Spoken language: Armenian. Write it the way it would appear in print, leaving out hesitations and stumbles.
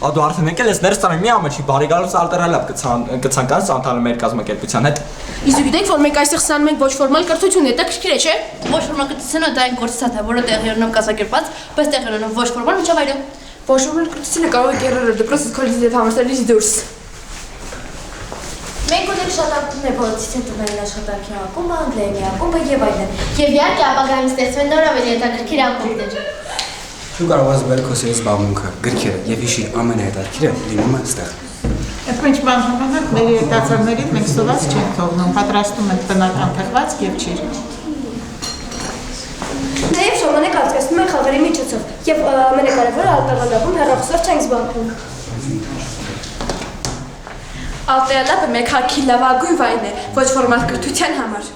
Ադու արդեն եկել ես ներս տանը մի ամաչի բարի գալուց ալտերալապ կցանկանս անդալը մեր կազմակերպության հետ։ Իսկ գիտեք, որ մենք այստեղ ստանում ենք ոչ ֆորմալ կրթություն, հետաքրքիր է, չէ։ Ոչ ֆորմալ կրթությունը դա այն գործիքն է, որը տեղի ունենում կազմակերպված, բայց տեղի ունենում ոչ ֆորմալ միջավայրում։ Ոչ ֆորմալ կրթությունը կարող է կերել դպրոցից քոլեջից համալսարանից դուրս։ Մենք ունենք շատ ակումբներ, որոնցից են տնային աշխատանքի ակումբը, անգլերենի ակումբը եւ այլն։ Եվ իհարկե ապագայում ստեղծվեն նոր ավելի հետաքրքիր ակումբներ։ Դու կարող ես բերել քո սիրած զբաղմունքը, գրքերը եւ հիշի ամենահետաքրքիրը լինում է այստեղ։ Այդ ինչ բան ժամանակ մեր երիտասարդներին մենք սոված չենք թողնում, պատրաստում ենք տնական թխվածք եւ ճիր։ Նաև ժամանակ անցկացնում են խաղերի միջոցով եւ ամենակարևորը ալտերնատիվում հեռախոսով չենք զբաղվում։ Ալտերնատիվը մեր քաղաքի լավագույն վայրն է ոչ ֆորմալ կրթության համար։